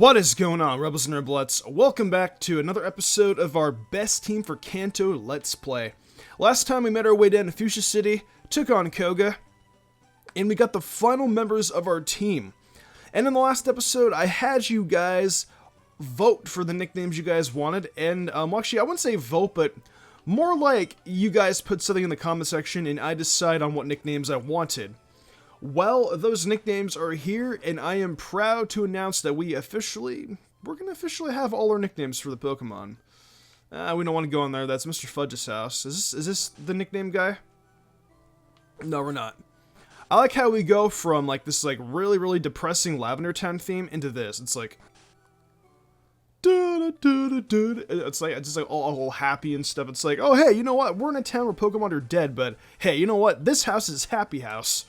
What is going on, Rebels and Rebelettes? Welcome back to another episode of our best team for Kanto Let's Play. Last time we made our way down to Fuchsia City, took on Koga, and we got the final members of our team. And in the last episode, I had you guys vote for the nicknames you guys wanted, and actually, I wouldn't say vote, but more like you guys put something in the comment section and I decide on what nicknames I wanted. Well, those nicknames are here, and I am proud to announce that we're gonna officially have all our nicknames for the Pokemon. We don't want to go in there, that's Mr. Fudge's house. Is this the nickname guy? No, we're not. I like how we go from, like, this, like, really depressing Lavender Town theme into this. It's like... It's like, just like all happy and stuff. It's like, oh, hey, you know what? We're in a town where Pokemon are dead, but, hey, you know what? This house is Happy House.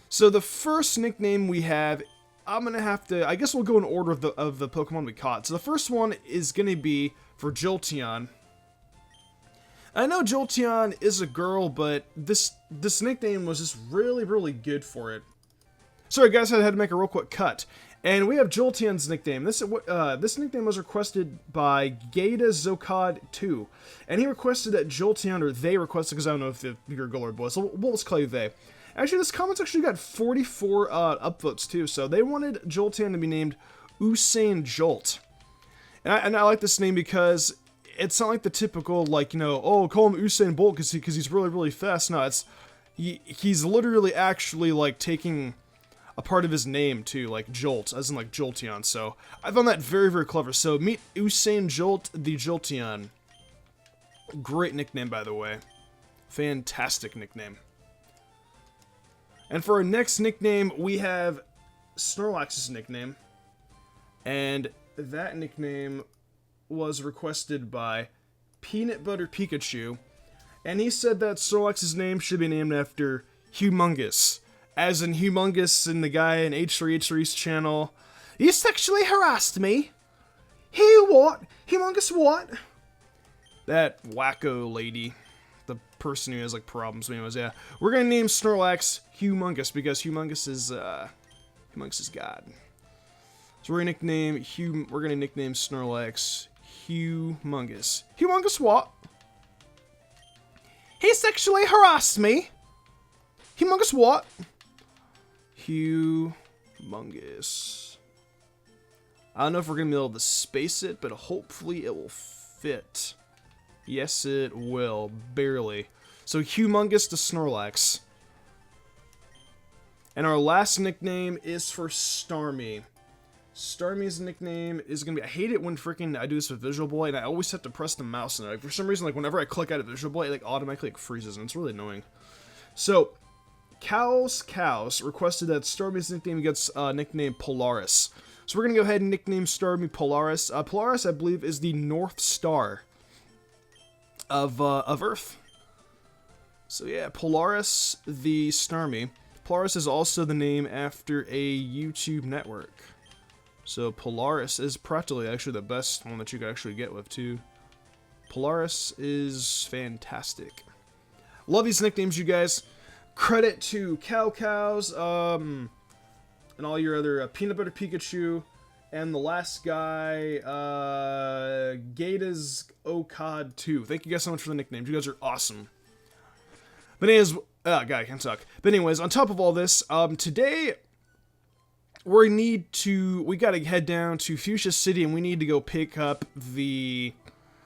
So the first nickname we have, I'm going to have to, I guess we'll go in order of the Pokemon we caught. So the first one is going to be for Jolteon. I know Jolteon is a girl, but this nickname was just really good for it. Sorry guys, I had to make a real quick cut. And we have Jolteon's nickname. This nickname was requested by Gata Zokad 2. And he requested that Jolteon, or they requested, because I don't know if you're a girl or a boy, so we'll just call you they. Actually, this comment's actually got 44 upvotes too, so they wanted Jolteon to be named Usain Jolt. And I like this name because it's not like the typical, like, you know, oh, call him Usain Bolt because he's really fast. No, he's literally actually, like, taking a part of his name too, like Jolt, as in, like, Jolteon. So I found that very clever. So meet Usain Jolt the Jolteon. Great nickname, by the way. Fantastic nickname. And for our next nickname, we have Snorlax's nickname. And that nickname was requested by Peanut Butter Pikachu. And he said that Snorlax's name should be named after Humongous. As in Humongous and the guy in H3H3's channel. You sexually harassed me? He what? Humongous what? That wacko lady. The person who has, like, problems. Anyways, yeah. We're gonna name Snorlax Humongous because Humongous is God. So we're gonna nickname Snorlax Humongous. Humongous what? He sexually harassed me. Humongous what? Humongous. I don't know if we're gonna be able to space it, but hopefully it will fit. Yes, it will. Barely. So, Humongous to Snorlax. And our last nickname is for Starmie. Starmie's nickname is going to be... I hate it when freaking I do this with Visual Boy, and I always have to press the mouse, and, like, for some reason, like, whenever I click out of Visual Boy, it, like, automatically, like, freezes, and it's really annoying. So, Cows requested that Starmie's nickname gets nicknamed Polaris. So, we're going to go ahead and nickname Starmie Polaris. Polaris, I believe, is the North Star of Earth. So yeah, Polaris the Starmie. Polaris is also the name after a YouTube network. So Polaris is practically actually the best one that you could actually get with too. Polaris is fantastic. Love these nicknames, you guys. Credit to Cows, and all your other Peanut Butter Pikachu. And the last guy, Gata's Okad 2. Thank you guys so much for the nicknames. You guys are awesome. But anyways, God, I can suck. But anyways, on top of all this, today we gotta head down to Fuchsia City, and we need to go pick up the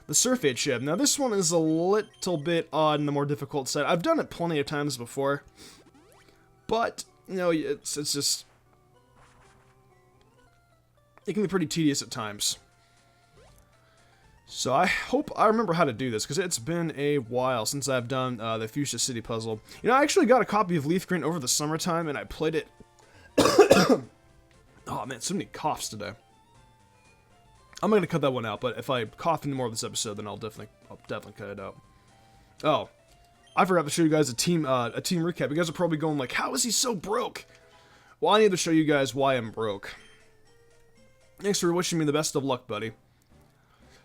Surfeit ship. Now this one is a little bit on the more difficult side. I've done it plenty of times before, but you know, it's just... It can be pretty tedious at times. So I hope I remember how to do this, because it's been a while since I've done the Fuchsia City puzzle. You know, I actually got a copy of Leaf Green over the summertime, and I played it. Oh man, so many coughs today. I'm gonna cut that one out, but if I cough in more of this episode, then I'll definitely cut it out. Oh, I forgot to show you guys a team recap. You guys are probably going like, how is he so broke? Well, I need to show you guys why I'm broke. Thanks for wishing me the best of luck, buddy.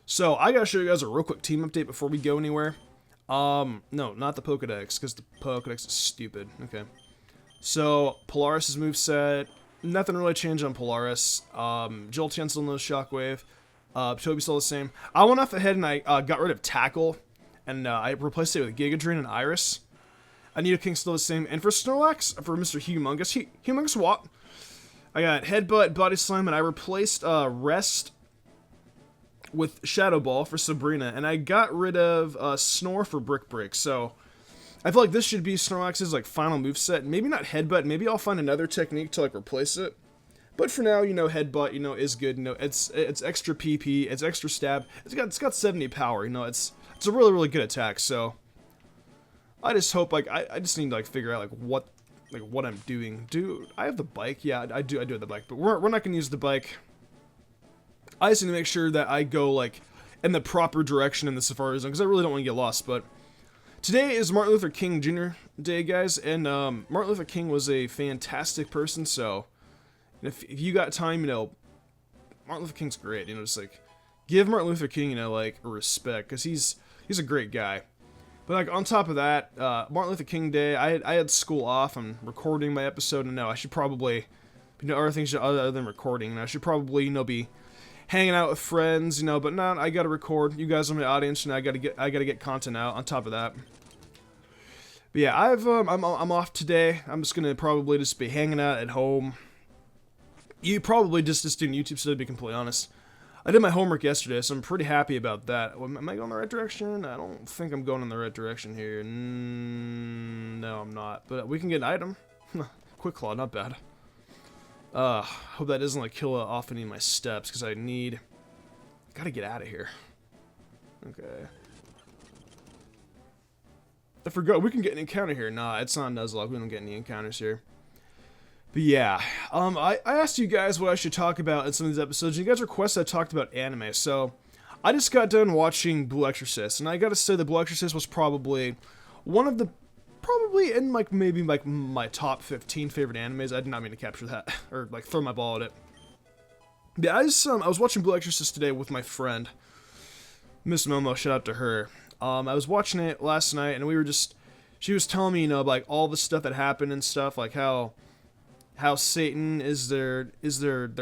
So, I gotta show you guys a real quick team update before we go anywhere. No, not the Pokedex, because the Pokedex is stupid. Okay. So, Polaris' moveset, nothing really changed on Polaris. Jolteon still no Shockwave. Toby's still the same. I went off ahead and I got rid of Tackle, and I replaced it with Giga Drain and Iris. Nidoking still the same. And for Snorlax, for Mr. Hugh Mungus what? I got Headbutt, Body Slam, and I replaced Rest with Shadow Ball for Sabrina, and I got rid of Snore for Brick Break. So I feel like this should be Snorlax's like final moveset. Maybe not Headbutt. Maybe I'll find another technique to like replace it. But for now, Headbutt, is good. It's extra PP, it's extra stab. It's got 70 power. It's a really really good attack. So I just hope I just need to figure out what I'm doing. Do I have the bike? Yeah, I do have the bike. But we're not gonna use the bike. I just need to make sure that I go in the proper direction in the Safari Zone because I really don't want to get lost. But today is Martin Luther King Jr. Day, guys, and Martin Luther King was a fantastic person. So if you got time, Martin Luther King's great. Just give Martin Luther King, a respect because he's a great guy. But on top of that, Martin Luther King Day, I had school off. I'm recording my episode, and I should probably other things other than recording. And I should probably be hanging out with friends, but no, I gotta record. You guys are my audience, and I gotta get content out on top of that. But yeah, I'm off today. I'm just gonna probably just be hanging out at home. You probably just doing YouTube, so to be completely honest. I did my homework yesterday, so I'm pretty happy about that. Am I going the right direction? I don't think I'm going in the right direction here. No, I'm not. But we can get an item. Quick Claw, not bad. Hope that doesn't kill off any of my steps, because gotta get out of here. Okay. I forgot, we can get an encounter here. Nah, it's not Nuzlocke, we don't get any encounters here. But yeah, I asked you guys what I should talk about in some of these episodes, and you guys requested I talked about anime, so I just got done watching Blue Exorcist, and I gotta say that Blue Exorcist was probably one of the, in maybe my top 15 favorite animes. I did not mean to capture that, or throw my ball at it. Yeah, I was watching Blue Exorcist today with my friend, Miss Momo, shout out to her. I was watching it last night, and she was telling me, all the stuff that happened and stuff, how Satan is their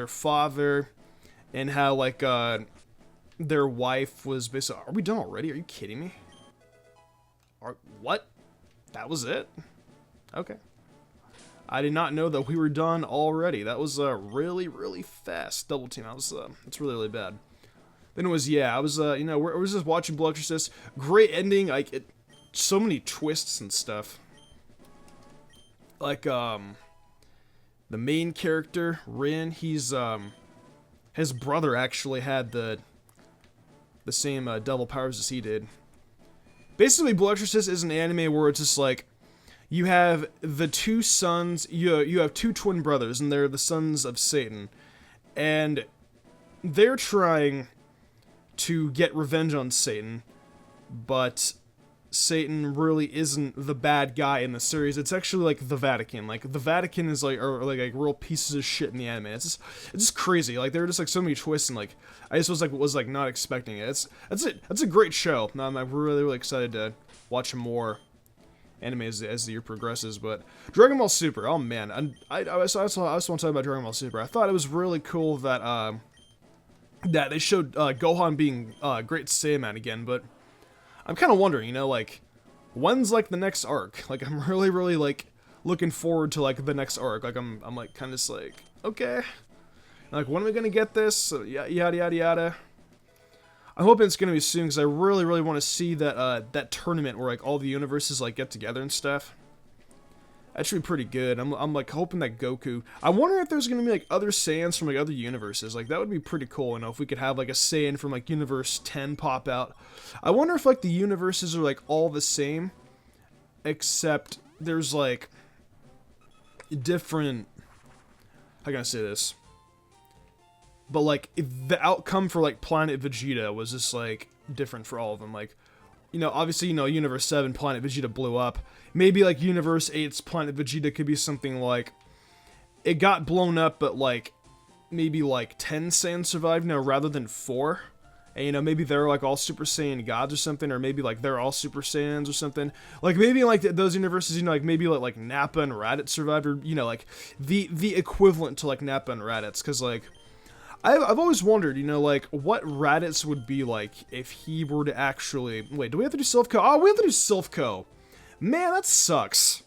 father, and how their wife was basically. Are we done already? Are you kidding me? What? That was it? Okay. I did not know that we were done already. That was really really fast double team. That's really really bad. Then it was I was we're just watching Blood Exorcist. Great ending. So many twists and stuff. The main character, Rin, he's, his brother actually had the same devil powers as he did. Basically, Blue Exorcist is an anime where it's just you have the two sons, you have two twin brothers, and they're the sons of Satan. And they're trying to get revenge on Satan, but Satan really isn't the bad guy in the series. It's actually the Vatican. The Vatican is are real pieces of shit in the anime. It's just crazy. There are just so many twists, and I just was not expecting it. That's a great show. I'm really really excited to watch more anime as the year progresses. But Dragon Ball Super, oh man, I just want to talk about Dragon Ball Super. I thought it was really cool that that they showed Gohan being Great Saiyaman again, but I'm kind of wondering, when's the next arc? I'm really really looking forward to the next arc. I'm kind of okay, when are we gonna get this? Yada yada yada. I'm hoping it's gonna be soon, because I really really want to see that that tournament where all the universes get together and stuff. That should be pretty good. I'm hoping that Goku. I wonder if there's gonna be other Saiyans from other universes. That would be pretty cool. If we could have a Saiyan from Universe 10 pop out. I wonder if the universes are all the same, except there's different. How can I say this? But the outcome for Planet Vegeta was just different for all of them. Obviously, Universe 7, Planet Vegeta blew up. Maybe, Universe 8's Planet Vegeta could be something it got blown up, but, maybe, 10 Saiyans survived now rather than 4. And, you know, maybe they're, like, all Super Saiyan gods or something, or maybe, like, they're all Super Saiyans or something. Like, maybe, like, those universes, you know, like, maybe, like Nappa and Raditz survived, or, you know, like, the equivalent to, like, Nappa and Raditz, because, like, I've always wondered, you know, like, what Raditz would be like if he were to actually... Wait, do we have to do Silph Co? Oh, we have to do Silph Co. Man, that sucks.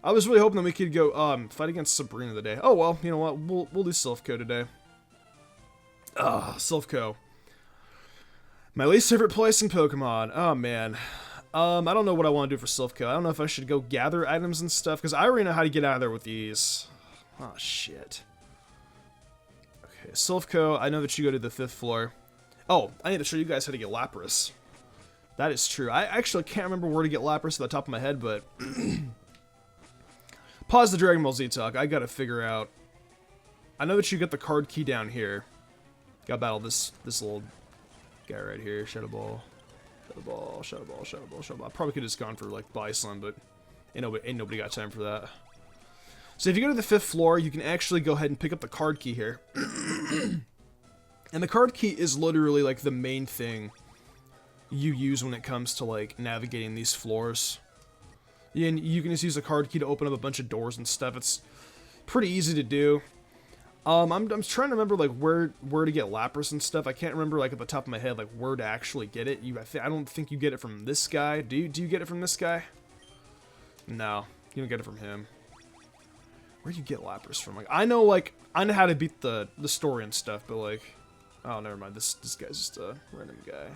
I was really hoping that we could go, fight against Sabrina today. Oh, well, you know what, we'll do Silph Co today. Silph Co. My least favorite place in Pokemon. Oh, man. I don't know what I want to do for Silph Co. I don't know if I should go gather items and stuff, because I already know how to get out of there with ease. Oh, shit. Okay, Silph Co. I know that you go to the 5th floor. Oh, I need to show you guys how to get Lapras. That is true. I actually can't remember where to get Lapras at the top of my head, but... Pause the Dragon Ball Z talk. I gotta figure out... I know that you get the card key down here. Gotta battle this little... guy right here, Shadow Ball. Shadow Ball, Shadow Ball, Shadow Ball, Shadow Ball. I probably could have just gone for, like, Bison, but ain't nobody got time for that. So if you go to the 5th floor, you can actually go ahead and pick up the card key here. And the card key is literally, like, the main thing you use when it comes to, like, navigating these floors. And you can just use the card key to open up a bunch of doors and stuff. It's pretty easy to do. I'm trying to remember, like, where to get Lapras and stuff. I can't remember, like, at the top of my head, like, where to actually get it. I don't think you get it from this guy. Do you get it from this guy? No, you don't get it from him. Where do you get Lapras from? Like, I know how to beat the story and stuff, but, like, oh, never mind. This guy's just a random guy.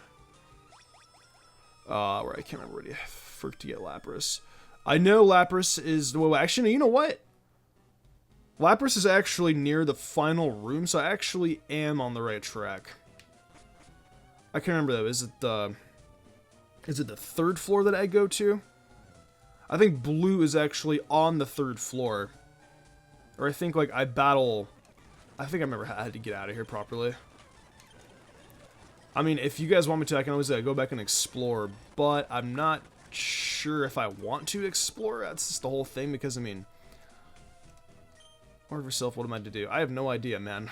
Where I can't remember where to get Lapras. I know Lapras is... Well, actually, you know what? Lapras is actually near the final room, so I actually am on the right track. I can't remember though. Is it the 3rd floor that I go to? I think Blue is actually on the 3rd floor. Or I think, like, I think I remember how I had to get out of here properly. I mean, if you guys want me to, I can always go back and explore, but I'm not sure if I want to explore. That's just the whole thing, because, I mean... Order for Silph, what am I to do? I have no idea, man.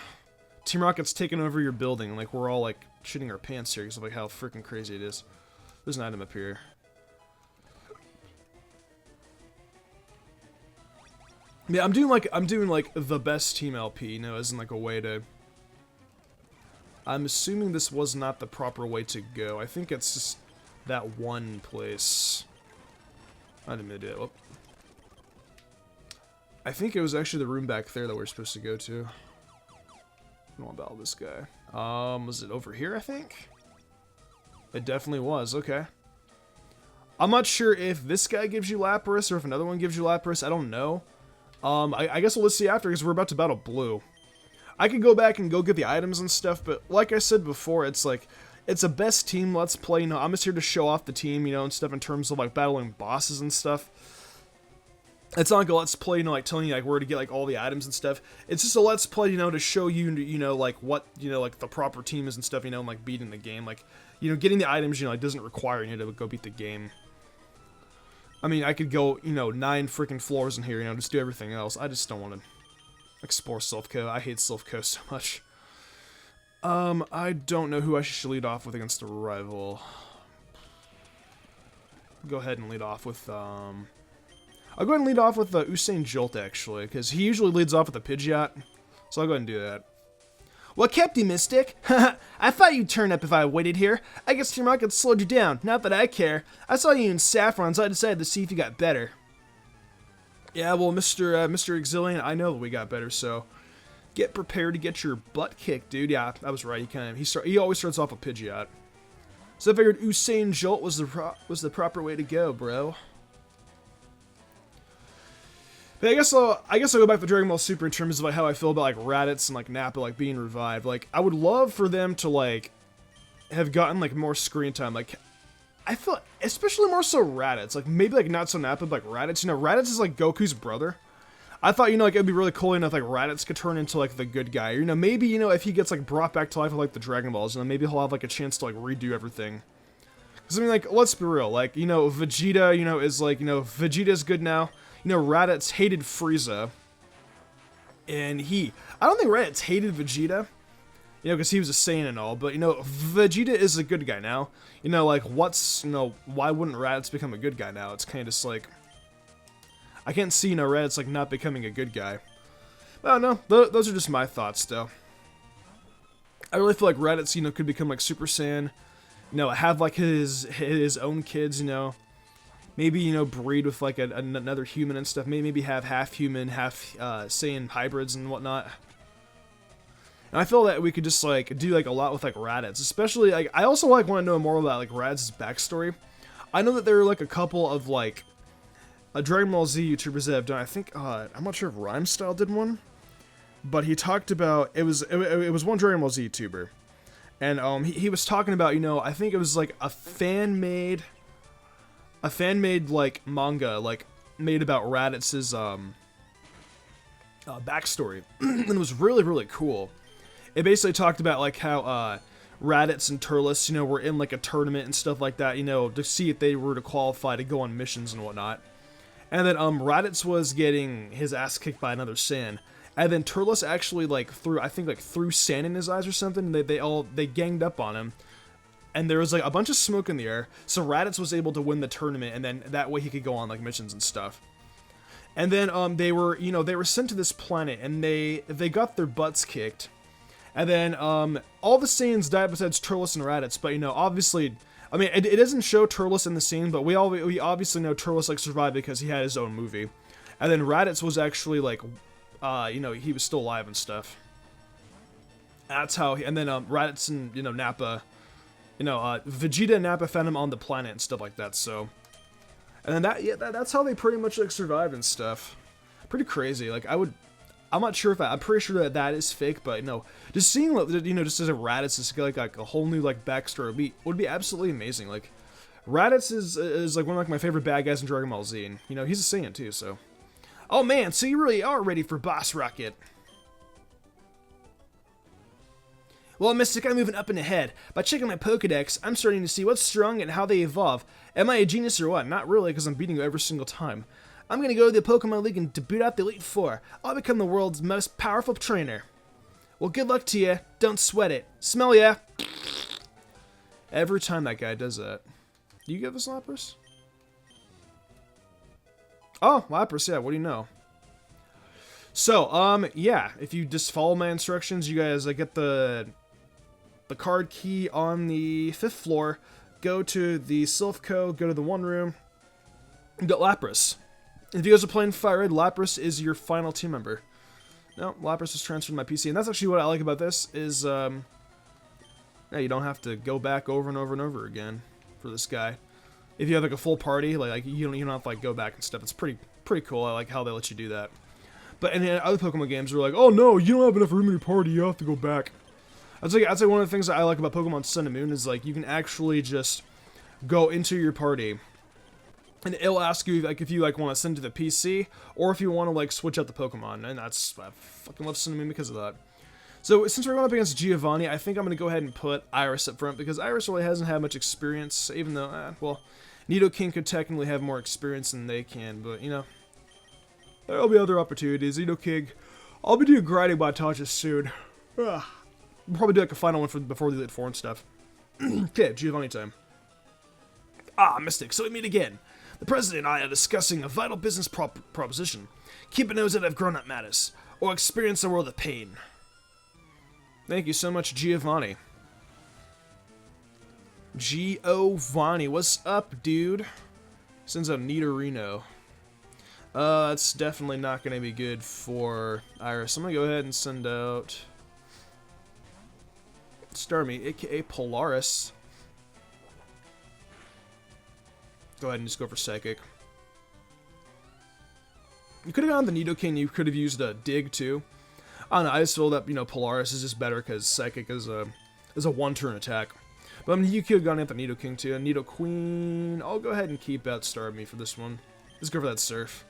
Team Rocket's taking over your building, like, we're all, like, shitting our pants here because of, like, how freaking crazy it is. There's an item up here. Yeah, I'm doing like the best team LP, you know, as in, like, a way to... I'm assuming this was not the proper way to go. I think it's just that one place. I didn't mean to do it. Whoop. I think it was actually the room back there that we're supposed to go to. I don't want to battle this guy. Was it over here, I think? It definitely was, okay. I'm not sure if this guy gives you Lapras or if another one gives you Lapras, I don't know. I guess we'll see after because we're about to battle Blue. I could go back and go get the items and stuff, but like I said before, it's like, it's a best team let's play, you know, I'm just here to show off the team, you know, and stuff in terms of, like, battling bosses and stuff. It's not like a let's play, you know, like, telling you, like, where to get, like, all the items and stuff. It's just a let's play, you know, to show you, you know, like, what, you know, like, the proper team is and stuff, you know, and, like, beating the game. Like, you know, getting the items, you know, like, doesn't require you to go beat the game. I mean, I could go, you know, 9 freaking floors in here, you know, just do everything else. I just don't want to explore Silph Co. I hate Silph Co. so much. I don't know who I should lead off with against a rival. Go ahead and lead off with, I'll go ahead and lead off with Usain Jolt, actually, because he usually leads off with a Pidgeot, so I'll go ahead and do that. What kept you, Mystic? I thought you'd turn up if I waited here. I guess Team Rocket slowed you down, not that I care. I saw you in Saffron, so I decided to see if you got better. Yeah, well, Mr. Exilian, I know that we got better, so get prepared to get your butt kicked, dude. Yeah, I was right. He always starts off with Pidgeot. So I figured Usain Jolt was the proper way to go, bro. But I guess I'll go back to Dragon Ball Super in terms of, like, how I feel about, like, Raditz and, like, Nappa, like, being revived. Like, I would love for them to, like, have gotten, like, more screen time. Like, I feel, especially more so Raditz. Like, maybe, like, not so Nappa, but, like, Raditz. You know, Raditz is, like, Goku's brother. I thought, you know, like, it'd be really cool, you know, if, like, Raditz could turn into, like, the good guy. Or, you know, maybe, you know, if he gets, like, brought back to life with, like, the Dragon Balls, you know, maybe he'll have, like, a chance to, like, redo everything. Because, I mean, like, let's be real. Like, you know, Vegeta, you know, is, like, you know, Vegeta's good now. You know, Raditz hated Frieza. And I don't think Raditz hated Vegeta. You know, because he was a Saiyan and all, but, you know, Vegeta is a good guy now. You know, like, why wouldn't Raditz become a good guy now? It's kind of just like, I can't see, you know, Raditz, like, not becoming a good guy. But I don't know, those are just my thoughts, though. I really feel like Raditz, you know, could become, like, Super Saiyan, you know, have, like, his own kids, you know, maybe, you know, breed with, like, another human and stuff, maybe have half human, half, Saiyan hybrids and whatnot. And I feel that we could just, like, do, like, a lot with, like, Raditz. Especially, like, I also, like, want to know more about, like, Raditz's backstory. I know that there are, like, a couple of, like, Dragon Ball Z YouTubers that have done, I think, I'm not sure if Rhymestyle did one. But he talked about, it was one Dragon Ball Z YouTuber. And, he was talking about, you know, I think it was, like, a fan-made, like, manga, like, made about Raditz's, backstory. And it was really, really cool. It basically talked about, like, how, Raditz and Turles, you know, were in, like, a tournament and stuff like that, you know, to see if they were to qualify to go on missions and whatnot. And then, Raditz was getting his ass kicked by another Saiyan. And then Turles actually, like, threw sand in his eyes or something. They ganged up on him. And there was, like, a bunch of smoke in the air. So Raditz was able to win the tournament, and then that way he could go on, like, missions and stuff. And then, they were sent to this planet, and they got their butts kicked. And then, all the Saiyans died besides Turles and Raditz, but, you know, obviously, I mean, it doesn't show Turles in the scene, but we obviously know Turles, like, survived because he had his own movie. And then Raditz was actually, like, you know, he was still alive and stuff. That's how, and then, Raditz and, you know, Nappa, you know, Vegeta and Nappa found him on the planet and stuff like that, so. And then that's how they pretty much, like, survived and stuff. Pretty crazy, like, I'm not sure if I'm pretty sure that is fake, but, you know, just seeing, you know, just as a Raditz is like a whole new, like, backstory would be absolutely amazing. Like, Raditz is like one of, like, my favorite bad guys in Dragon Ball Z, and, you know, he's a Saiyan too, so. Oh man, so you really are ready for Boss Rocket. Well, Mystic, I'm moving up and ahead. By checking my Pokedex, I'm starting to see what's strong and how they evolve. Am I a genius or what? Not really, because I'm beating you every single time. I'm going to go to the Pokemon League and to boot out the Elite Four. I'll become the world's most powerful trainer. Well, good luck to you. Don't sweat it. Smell ya. Every time that guy does that. Do you give us Lapras? Oh, Lapras, yeah, what do you know? So, yeah, if you just follow my instructions, you guys get the card key on the 5th floor, go to the Silph Co, go to the 1 room, and get Lapras. If you guys are playing Fire Red, Lapras is your final team member. No, Lapras is transferred to my PC, and that's actually what I like about this, is, yeah, you don't have to go back over and over and over again for this guy. If you have, like, a full party, like you don't have to, like, go back and stuff. It's pretty cool. I like how they let you do that. But in other Pokemon games, they're like, oh no, you don't have enough room in your party, you have to go back. I'd say one of the things that I like about Pokemon Sun and Moon is, like, you can actually just go into your party, and it'll ask you, like, if you, like, want to send to the PC, or if you want to, like, switch out the Pokemon, and I fucking love Sun and Moon because of that. So, since we're going up against Giovanni, I think I'm going to go ahead and put Iris up front, because Iris really hasn't had much experience, even though, well, Nidoking could technically have more experience than they can, but, you know, there'll be other opportunities. Nidoking, I'll be doing grinding Batatas soon. Ugh. We'll probably do, like, a final one before the Elite Four and stuff. Okay, Giovanni time. Ah, Mystic, so we meet again. The President and I are discussing a vital business proposition. Keep a nose out of grown-up matters, or experience a world of pain. Thank you so much, Giovanni. Giovanni, what's up, dude? Sends out Nidorino. That's definitely not going to be good for Iris. I'm going to go ahead and send out Starmie, aka Polaris. Go ahead and just go for Psychic. You could have gone the Nidoking, you could have used a Dig too. I don't know, I just feel that, you know, Polaris is just better because Psychic is a one-turn attack. But I mean, you could have gone at the Nidoking too. And Nidoqueen, I'll go ahead and keep out Starmie for this one. Let's go for that Surf.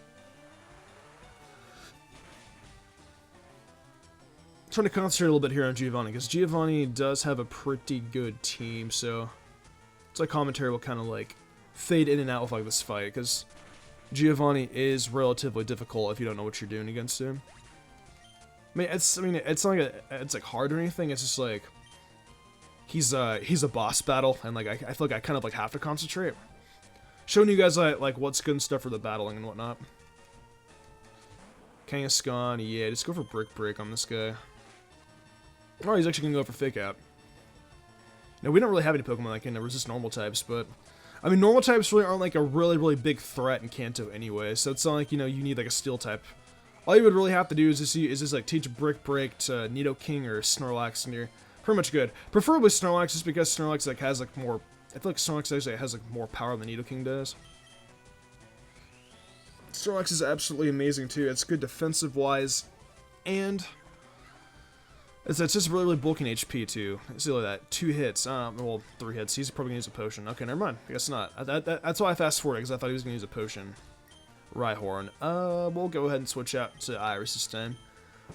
Trying to concentrate a little bit here on Giovanni, because Giovanni does have a pretty good team, so it's like commentary will kind of like fade in and out with like this fight, because Giovanni is relatively difficult if you don't know what you're doing against him. It's not like it's like hard or anything. It's just like he's a boss battle, and like I feel like I kind of like have to concentrate. Showing you guys like what's good and stuff for the battling and whatnot. Kangaskhan, yeah, just go for Brick on this guy. Oh, he's actually gonna go for Fake Out. Now we don't really have any Pokemon that can resist normal types, but I mean normal types really aren't like a really big threat in Kanto anyway. So it's not like you need like a Steel type. All you would really have to do is just like teach Brick to Nidoking or Snorlax, and you're pretty much good. Preferably Snorlax, just because Snorlax like has like more. I feel like Snorlax actually has like more power than Nidoking does. Snorlax is absolutely amazing too. It's good defensive wise, and it's just really bulking HP too. See like that 2 hits, well 3 hits. He's probably gonna use a potion. Okay, never mind. I guess not. That's why I fast forwarded, because I thought he was gonna use a potion. Rhyhorn. We'll go ahead and switch out to Iris this time.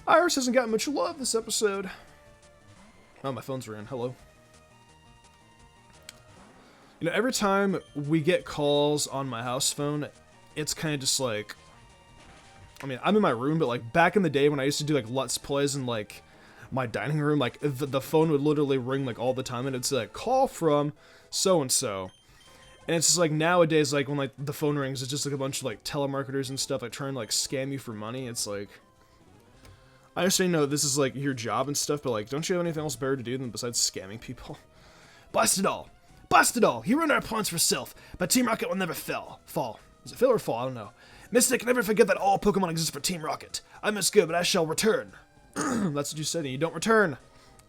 Iris hasn't gotten much love this episode. Oh, my phone's ringing. Hello. Every time we get calls on my house phone, it's kind of just like, I mean, I'm in my room, but like back in the day when I used to do like Let's Plays in like my dining room, like the phone would literally ring like all the time, and it's like, call from so-and-so. And it's just like nowadays, like when like the phone rings, it's just like a bunch of like telemarketers and stuff like trying to like scam you for money. It's like, I understand, this is like your job and stuff, but like, don't you have anything else better to do than besides scamming people? Blast it all! Blast it all! You ruined our plans for Silph, but Team Rocket will never fall. Is it fail or fall? I don't know. Mystic, never forget that all Pokemon exist for Team Rocket. I must go, but I shall return. That's what you said, and you don't return.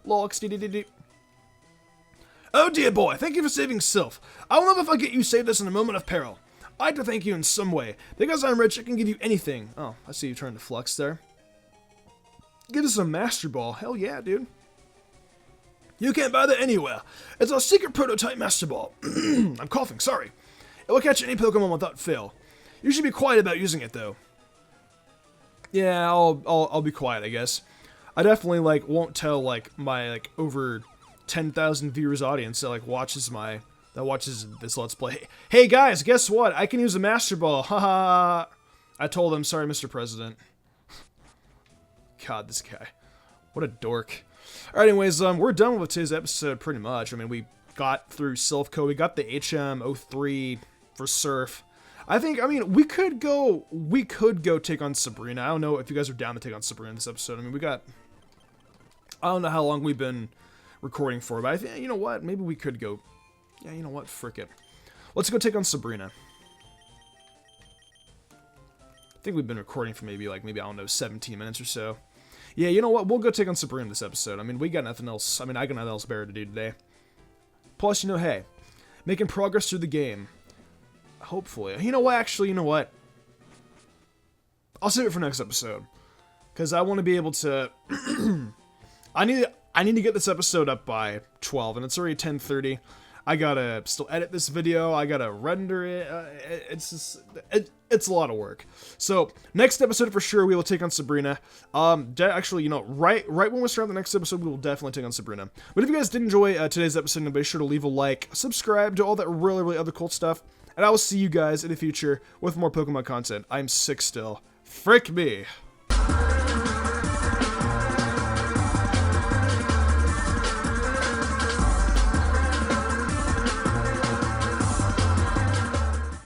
Lol, xdd. Oh dear boy, thank you for saving Silph. I will never forget you saved us in a moment of peril. I'd like to thank you in some way. Because I'm rich, I can give you anything. Oh, I see you trying to flex there. Give us a Master Ball. Hell yeah, dude. You can't buy that anywhere. It's our secret prototype Master Ball. I'm coughing, sorry. It will catch any Pokemon without fail. You should be quiet about using it, though. Yeah, I'll be quiet, I guess. I definitely like won't tell like my like over 10,000 viewers audience that like watches this Let's Play. Hey guys, guess what? I can use a Master Ball. Haha. I told them, sorry, Mr. President. God, this guy. What a dork. Alright, anyways, we're done with today's episode pretty much. I mean, we got through Silph Co. We got the HM03 for Surf. I mean, we could go take on Sabrina. I don't know if you guys are down to take on Sabrina this episode. I mean, I don't know how long we've been recording for, but I think, you know what? Maybe we could go. Yeah, you know what? Frick it. Let's go take on Sabrina. I think we've been recording for maybe, I don't know, 17 minutes or so. Yeah, you know what? We'll go take on Sabrina this episode. I mean, we got nothing else. I mean, I got nothing else better to do today. Plus, hey, making progress through the game. Hopefully. You know what? Actually, you know what? I'll save it for next episode. Because I want to be able to... I need to get this episode up by 12, and it's already 10:30. I gotta still edit this video. I gotta render it. It's a lot of work. So next episode for sure, we will take on Sabrina. Actually, right when we start the next episode, we will definitely take on Sabrina. But if you guys did enjoy today's episode, then be sure to leave a like, subscribe, do all that really other cool stuff, and I will see you guys in the future with more Pokemon content. I'm sick still. Frick me.